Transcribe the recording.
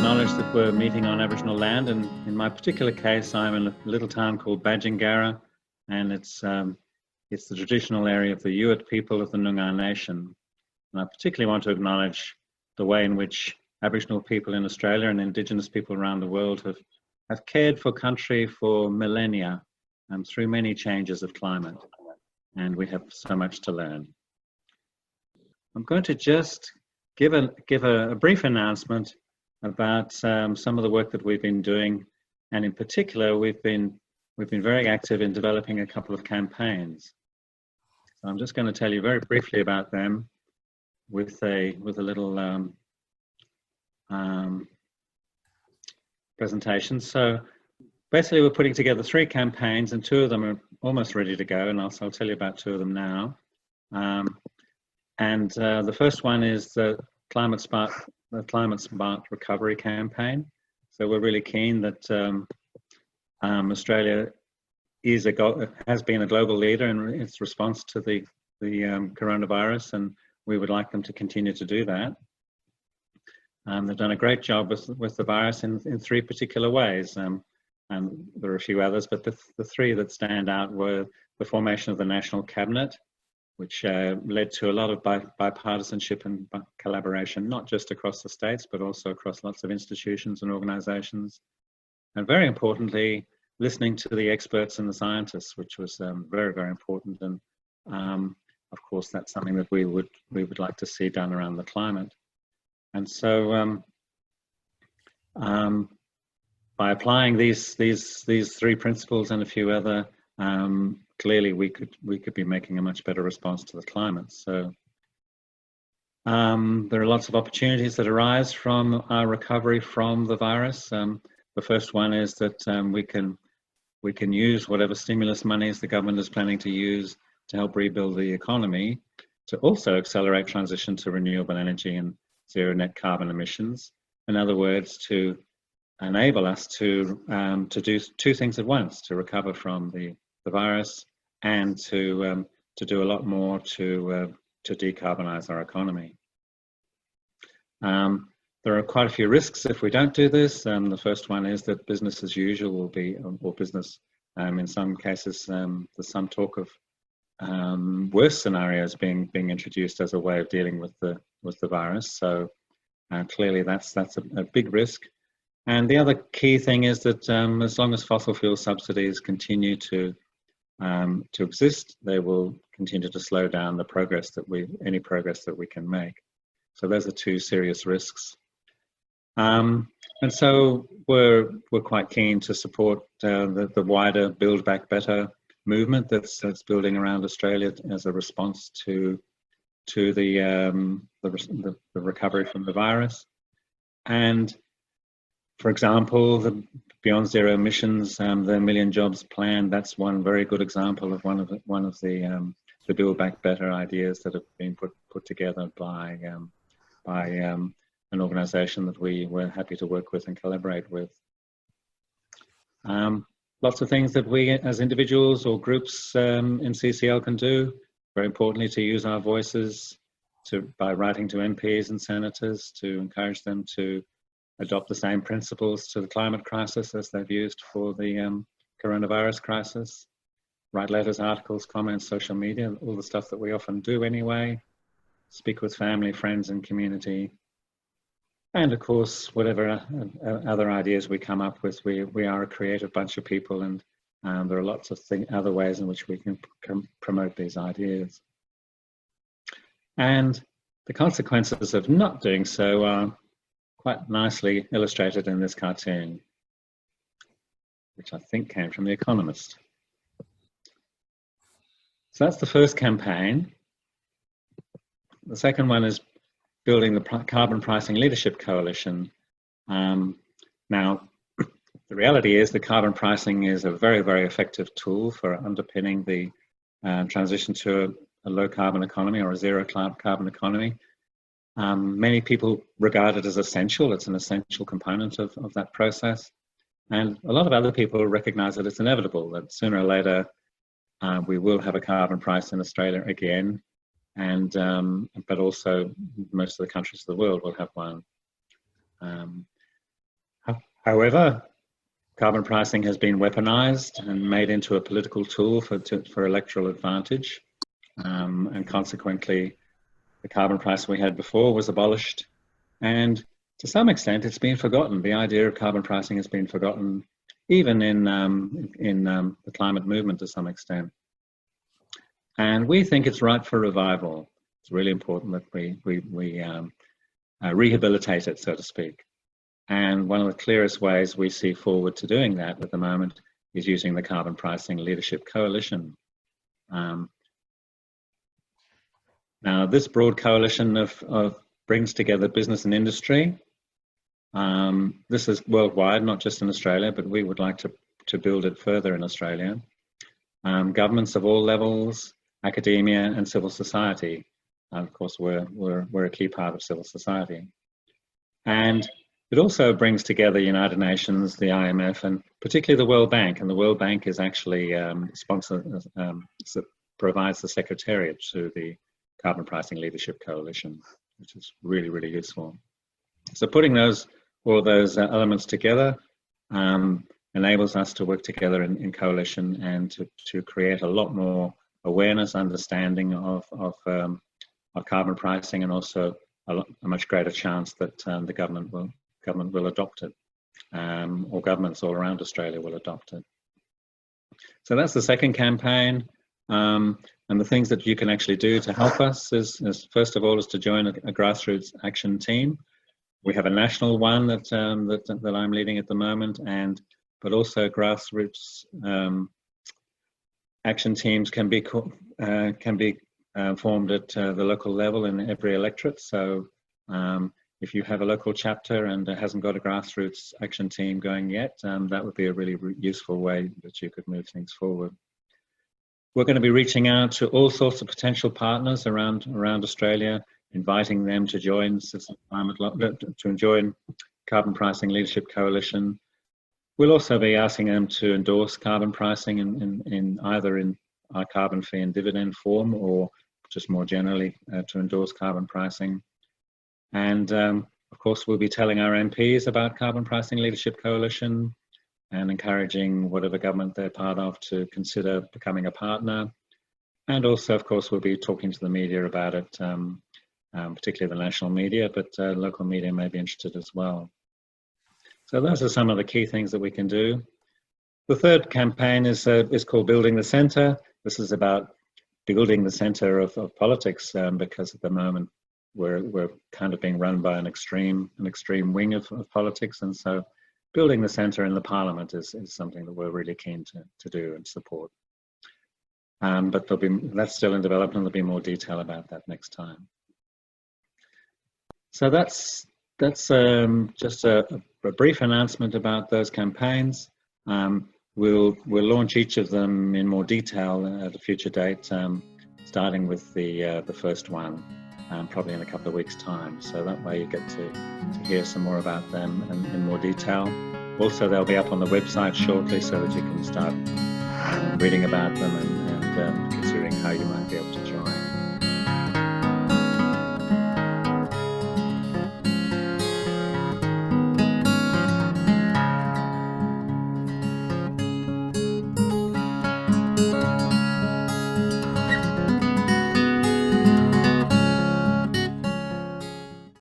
acknowledge that we're meeting on Aboriginal land, and in my particular case, I'm in a little town called Badgingarra, and it's the traditional area of the Yuit people of the Noongar Nation. And I particularly want to acknowledge the way in which Aboriginal people in Australia and Indigenous people around the world have cared for country for millennia and through many changes of climate, and we have so much to learn. I'm going to just give a brief announcement about some of the work that we've been doing, and in particular, we've been very active in developing a couple of campaigns. So I'm just going to tell you very briefly about them with a little presentation. So basically, we're putting together 3 campaigns, and 2 of them are almost ready to go, and I'll tell you about 2 of them now. The first one is the Climate Smart Recovery campaign. So we're really keen that Australia has been a global leader in its response to the coronavirus, and we would like them to continue to do that. They've done a great job with the virus in 3 particular ways, and there are a few others, but the 3 that stand out were the formation of the National Cabinet, which led to a lot of bipartisanship and collaboration, not just across the states, but also across lots of institutions and organisations. And very importantly, listening to the experts and the scientists, which was very, very important. And of course, that's something that we would like to see done around the climate. And so by applying these 3 principles and a few other, clearly we could be making a much better response to the climate. So there are lots of opportunities that arise from our recovery from the virus. The first one is that we can use whatever stimulus monies the government is planning to use to help rebuild the economy, to also accelerate transition to renewable energy and zero net carbon emissions. In other words, to enable us to do 2 things at once: to recover from the virus and to do a lot more to decarbonize our economy. There are quite a few risks if we don't do this. The first one is that business as usual will be, or business, in some cases, there's some talk of worse scenarios being introduced as a way of dealing with the virus. So clearly that's a big risk. And the other key thing is that as long as fossil fuel subsidies continue to exist, they will continue to slow down any progress that we can make. So those are 2 serious risks. And so we're quite keen to support the wider Build Back Better movement that's building around Australia as a response to the recovery from the virus. And for example, the Beyond Zero Emissions, the Million Jobs Plan, that's one very good example of one of the Build Back Better ideas that have been put together by an organisation that we were happy to work with and collaborate with. Lots of things that we as individuals or groups in CCL can do. Very importantly, to use our voices by writing to MPs and senators to encourage them to adopt the same principles to the climate crisis as they've used for the coronavirus crisis. Write letters, articles, comments, social media, all the stuff that we often do anyway. Speak with family, friends and community. And of course, whatever other ideas we come up with, we are a creative bunch of people, and there are lots of other ways in which we can promote these ideas. And the consequences of not doing so are quite nicely illustrated in this cartoon, which I think came from The Economist. So that's the first campaign. The second one is building the Carbon Pricing Leadership Coalition. Now, the reality is that carbon pricing is a very, very effective tool for underpinning the transition to a low carbon economy or a zero carbon economy. Many people regard it as essential. It's an essential component of that process. And a lot of other people recognize that it's inevitable, that sooner or later we will have a carbon price in Australia again. And but also most of the countries of the world will have one. However, carbon pricing has been weaponized and made into a political tool for electoral advantage, and consequently the carbon price we had before was abolished, and to some extent it's been forgotten. The idea of carbon pricing has been forgotten, even in the climate movement to some extent. And we think it's ripe for revival. It's really important that we rehabilitate it, so to speak. And one of the clearest ways we see forward to doing that at the moment is using the Carbon Pricing Leadership Coalition. Now, this broad coalition of brings together business and industry. This is worldwide, not just in Australia, but we would like to build it further in Australia. Governments of all levels, academia and civil society. Of course, we're a key part of civil society. And it also brings together United Nations, the IMF, and particularly the World Bank. And the World Bank is actually provides the secretariat to the Carbon Pricing Leadership Coalition, which is really, really useful. So putting all those elements together enables us to work together in coalition and to create a lot more awareness, understanding of carbon pricing, and also a much greater chance that the government will adopt it, or governments all around Australia will adopt it. So that's the second campaign. And the things that you can actually do to help us is first of all, is to join a grassroots action team. We have a national one that I'm leading at the moment, but also grassroots action teams can be formed at the local level in every electorate. So if you have a local chapter and it hasn't got a grassroots action team going yet, that would be a really useful way that you could move things forward. We're going to be reaching out to all sorts of potential partners around Australia, inviting them to join Carbon Pricing Leadership Coalition. We'll also be asking them to endorse carbon pricing in either in our carbon fee and dividend form, or just more generally to endorse carbon pricing. And of course, we'll be telling our MPs about Carbon Pricing Leadership Coalition and encouraging whatever government they're part of to consider becoming a partner. And also, of course, we'll be talking to the media about it, particularly the national media, but local media may be interested as well. So those are some of the key things that we can do. The third campaign is called Building the Centre. This is about building the centre of politics, because at the moment we're kind of being run by an extreme wing of politics, and so building the centre in the Parliament is something that we're really keen to do and support. But that's still in development. There'll be more detail about that next time. So that's just a brief announcement about those campaigns. We'll launch each of them in more detail at a future date, starting with the first one, probably in a couple of weeks' time. So that way you get to hear some more about them in more detail. Also, they'll be up on the website shortly so that you can start reading about them and considering how you might be able to